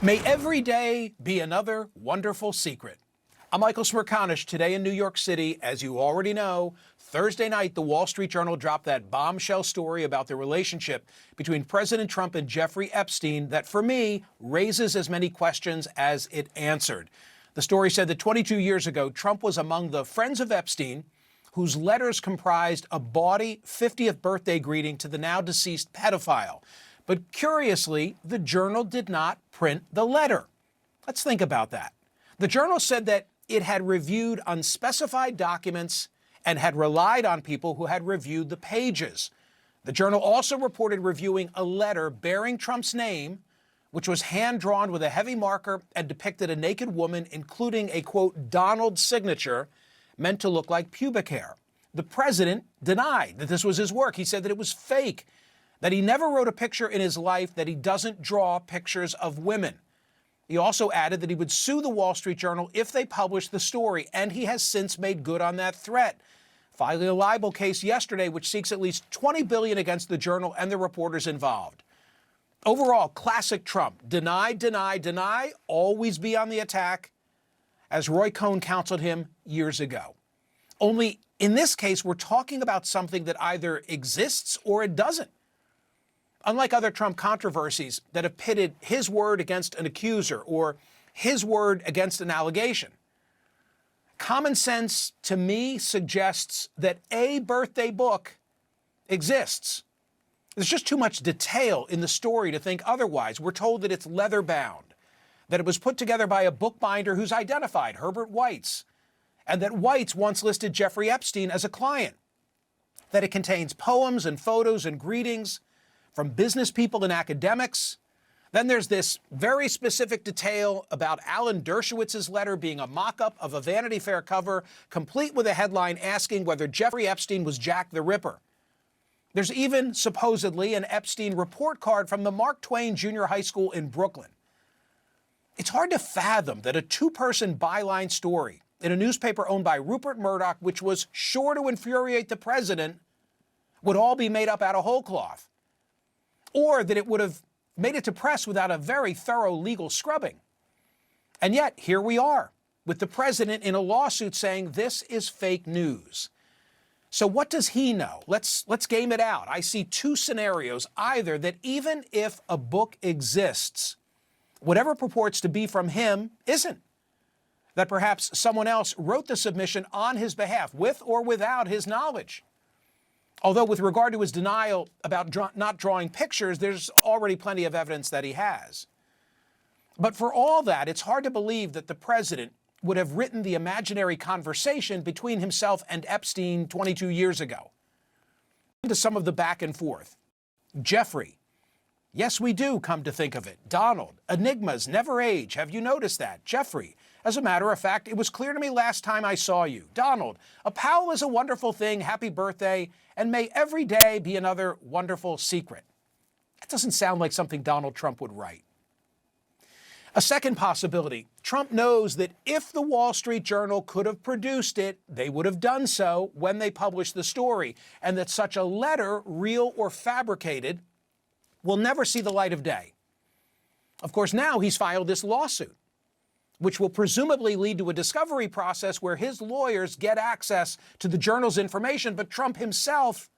May every day be another wonderful secret. I'm Michael Smerconish. Today in New York City, as you already know, Thursday night, the Wall Street Journal dropped that bombshell story about the relationship between President Trump and Jeffrey Epstein that, for me, raises as many questions as it answered. The story said that 22 years ago, Trump was among the friends of Epstein, whose letters comprised a bawdy 50th birthday greeting to the now deceased pedophile. But curiously, the Journal did not print the letter. Let's think about that. The Journal said that it had reviewed unspecified documents and had relied on people who had reviewed the pages. The Journal also reported reviewing a letter bearing Trump's name, which was hand-drawn with a heavy marker and depicted a naked woman, including a, quote, Donald signature meant to look like pubic hair. The president denied that this was his work. He said that it was fake, that he never wrote a picture in his life, that he doesn't draw pictures of women. He also added that he would sue the Wall Street Journal if they published the story, and he has since made good on that threat, filing a libel case yesterday which seeks at least $20 billion against the Journal and the reporters involved. Overall, classic Trump. Deny, deny, deny, always be on the attack, as Roy Cohn counseled him years ago. Only in this case, we're talking about something that either exists or it doesn't. Unlike other Trump controversies that have pitted his word against an accuser or his word against an allegation, common sense to me suggests that a birthday book exists. There's just too much detail in the story to think otherwise. We're told that it's leather bound, that it was put together by a bookbinder who's identified, Herbert Weitz, and that Weitz once listed Jeffrey Epstein as a client, that it contains poems and photos and greetings from business people and academics. Then there's this very specific detail about Alan Dershowitz's letter being a mock-up of a Vanity Fair cover, complete with a headline asking whether Jeffrey Epstein was Jack the Ripper. There's even, supposedly, an Epstein report card from the Mark Twain Junior High School in Brooklyn. It's hard to fathom that a two-person byline story in a newspaper owned by Rupert Murdoch, which was sure to infuriate the president, would all be made up out of whole cloth, or that it would have made it to press without a very thorough legal scrubbing. And yet, here we are, with the president in a lawsuit saying this is fake news. So what does he know? Let's game it out. I see two scenarios. Either that even if a book exists, whatever purports to be from him isn't. That perhaps someone else wrote the submission on his behalf, with or without his knowledge. Although with regard to his denial about not drawing pictures, there's already plenty of evidence that he has. But for all that, it's hard to believe that the president would have written the imaginary conversation between himself and Epstein 22 years ago. To some of the back and forth. Jeffrey. Yes, we do, come to think of it. Donald. Enigmas never age. Have you noticed that? Jeffrey. As a matter of fact, it was clear to me last time I saw you. Donald. A pal is a wonderful thing. Happy birthday. And may every day be another wonderful secret. That doesn't sound like something Donald Trump would write. A second possibility. Trump knows that if the Wall Street Journal could have produced it, they would have done so when they published the story, and that such a letter, real or fabricated, will never see the light of day. Of course, now he's filed this lawsuit, which will presumably lead to a discovery process where his lawyers get access to the Journal's information, but Trump himself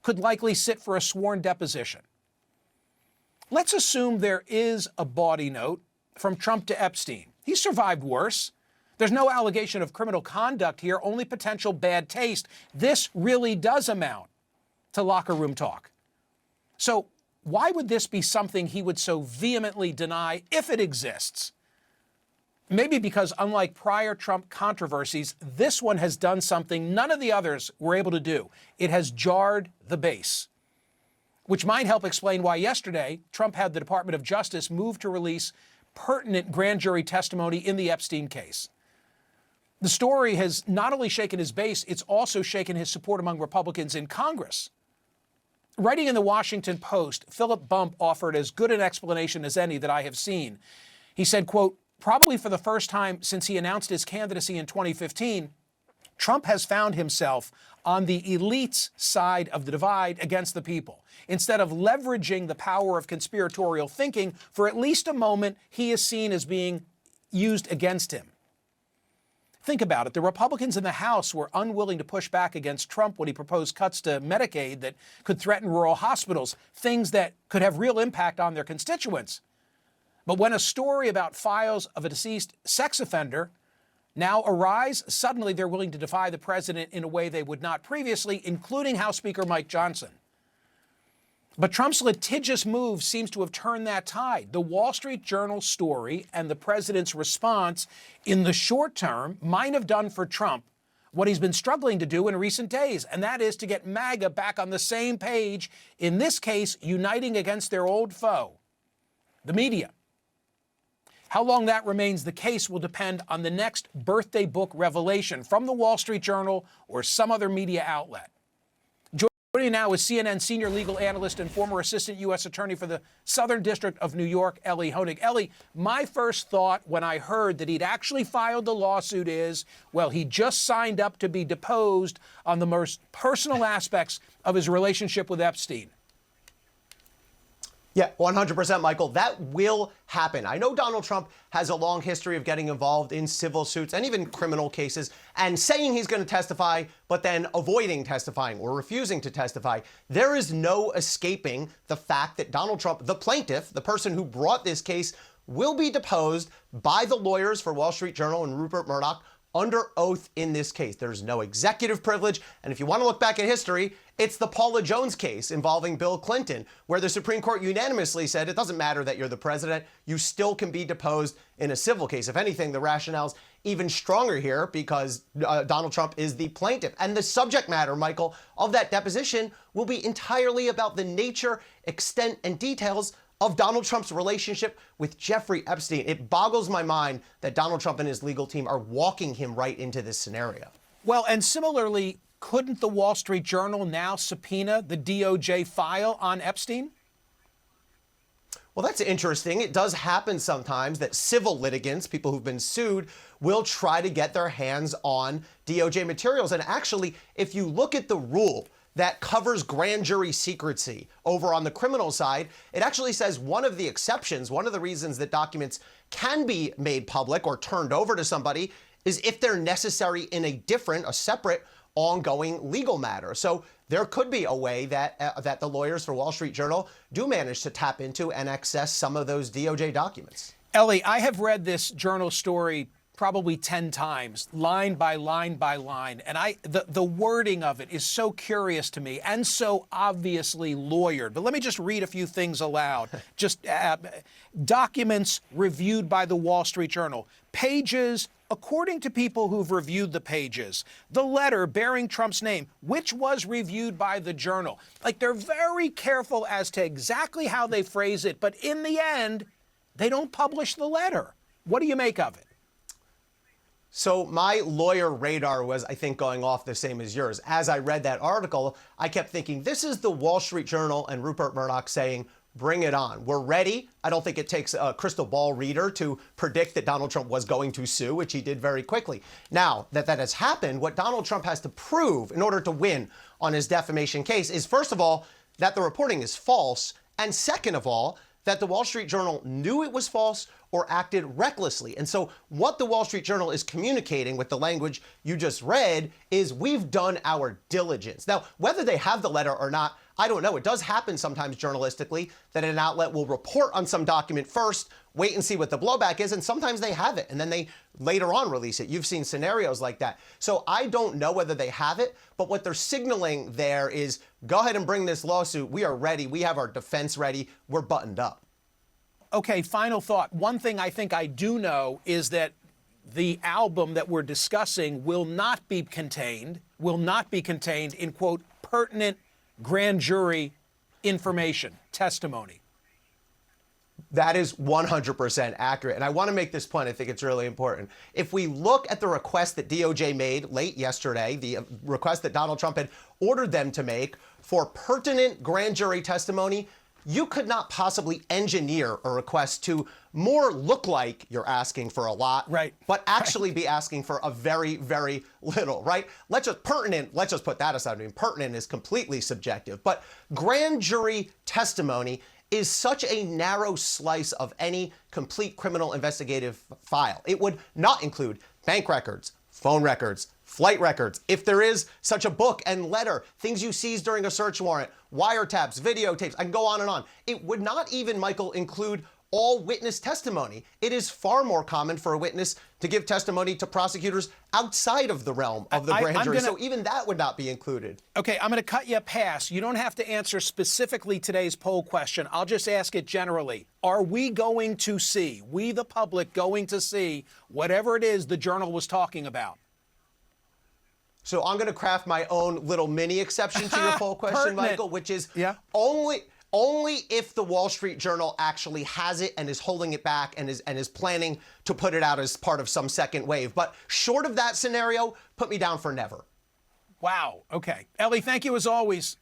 could likely sit for a sworn deposition. Let's assume there is a bawdy note from Trump to Epstein. He survived worse. There's no allegation of criminal conduct here, only potential bad taste. This really does amount to locker room talk. So why would this be something he would so vehemently deny if it exists? Maybe because, unlike prior Trump controversies, this one has done something none of the others were able to do. It has jarred the base, which might help explain why yesterday Trump had the Department of Justice move to release pertinent grand jury testimony in the Epstein case. The story has not only shaken his base, it's also shaken his support among Republicans in Congress. Writing in the Washington Post, Philip Bump offered as good an explanation as any that I have seen. He said, quote, probably for the first time since he announced his candidacy in 2015, Trump has found himself on the elite's side of the divide against the people. Instead of leveraging the power of conspiratorial thinking, for at least a moment, he is seen as being used against him. Think about it. The Republicans in the House were unwilling to push back against Trump when he proposed cuts to Medicaid that could threaten rural hospitals, things that could have real impact on their constituents. But when a story about files of a deceased sex offender now arise, suddenly they're willing to defy the president in a way they would not previously, including House Speaker Mike Johnson. But Trump's litigious move seems to have turned that tide. The Wall Street Journal story and the president's response in the short term might have done for Trump what he's been struggling to do in recent days, and that is to get MAGA back on the same page, in this case, uniting against their old foe, the media. How long that remains the case will depend on the next birthday book revelation from the Wall Street Journal or some other media outlet. Joining now is CNN senior legal analyst and former assistant U.S. attorney for the Southern District of New York, Elie Honig. Elie, my first thought when I heard that he'd actually filed the lawsuit is, well, he just signed up to be deposed on the most personal aspects of his relationship with Epstein. Yeah, 100%, Michael. That will happen. I know Donald Trump has a long history of getting involved in civil suits and even criminal cases and saying he's going to testify, but then avoiding testifying or refusing to testify. There is no escaping the fact that Donald Trump, the plaintiff, the person who brought this case, will be deposed by the lawyers for Wall Street Journal and Rupert Murdoch under oath in this case. There's no executive privilege. And if you want to look back at history, it's the Paula Jones case involving Bill Clinton, where the Supreme Court unanimously said it doesn't matter that you're the president, you still can be deposed in a civil case. If anything, the rationale's even stronger here because Donald Trump is the plaintiff. And the subject matter, Michael, of that deposition will be entirely about the nature, extent, and details of Donald Trump's relationship with Jeffrey Epstein. It boggles my mind that Donald Trump and his legal team are walking him right into this scenario. Well, and similarly, couldn't the Wall Street Journal now subpoena the DOJ file on Epstein? Well, that's interesting. It does happen sometimes that civil litigants, people who've been sued, will try to get their hands on DOJ materials. And actually, if you look at the rule that covers grand jury secrecy over on the criminal side, it actually says one of the exceptions, one of the reasons that documents can be made public or turned over to somebody is if they're necessary in a separate, ongoing legal matter. So there could be a way that the lawyers for Wall Street Journal do manage to tap into and access some of those DOJ documents. Elie, I have read this Journal story probably 10 times, line by line by line. And the wording of it is so curious to me and so obviously lawyered. But let me just read a few things aloud. Just documents reviewed by the Wall Street Journal. Pages, according to people who've reviewed the pages. The letter bearing Trump's name, which was reviewed by the Journal. Like, they're very careful as to exactly how they phrase it. But in the end, they don't publish the letter. What do you make of it? So my lawyer radar was, I think, going off the same as yours. As I read that article, I kept thinking, this is the Wall Street Journal and Rupert Murdoch saying, bring it on. We're ready. I don't think it takes a crystal ball reader to predict that Donald Trump was going to sue, which he did very quickly. Now that that has happened, what Donald Trump has to prove in order to win on his defamation case is, first of all, that the reporting is false, and second of all, that the Wall Street Journal knew it was false or acted recklessly. And so what the Wall Street Journal is communicating with the language you just read is we've done our diligence. Now, whether they have the letter or not, I don't know. It does happen sometimes journalistically that an outlet will report on some document first, wait and see what the blowback is, and sometimes they have it, and then they later on release it. You've seen scenarios like that. So I don't know whether they have it, but what they're signaling there is go ahead and bring this lawsuit. We are ready. We have our defense ready. We're buttoned up. Okay, final thought. One thing I think I do know is that the album that we're discussing will not be contained in, quote, pertinent grand jury information, testimony. That is 100% accurate. And I want to make this point. I think it's really important. If we look at the request that DOJ made late yesterday, the request that Donald Trump had ordered them to make for pertinent grand jury testimony, you could not possibly engineer a request to more look like you're asking for a lot, right, but actually be asking for a very, very little, right? Let's just put that aside. I mean, pertinent is completely subjective, but grand jury testimony is such a narrow slice of any complete criminal investigative file. It would not include bank records, phone records, flight records, if there is such a book and letter, things you seize during a search warrant, wiretaps, videotapes, I can go on and on. It would not even, Michael, include all witness testimony. It is far more common for a witness to give testimony to prosecutors outside of the realm of the grand jury. So even that would not be included. Okay, I'm going to cut you a pass. You don't have to answer specifically today's poll question. I'll just ask it generally. Are we going to see, we the public going to see, whatever it is the Journal was talking about? So I'm going to craft my own little mini exception to your poll question, Michael, which is only if the Wall Street Journal actually has it and is holding it back and is planning to put it out as part of some second wave. But short of that scenario, put me down for never. Wow. Okay. Ellie, thank you as always.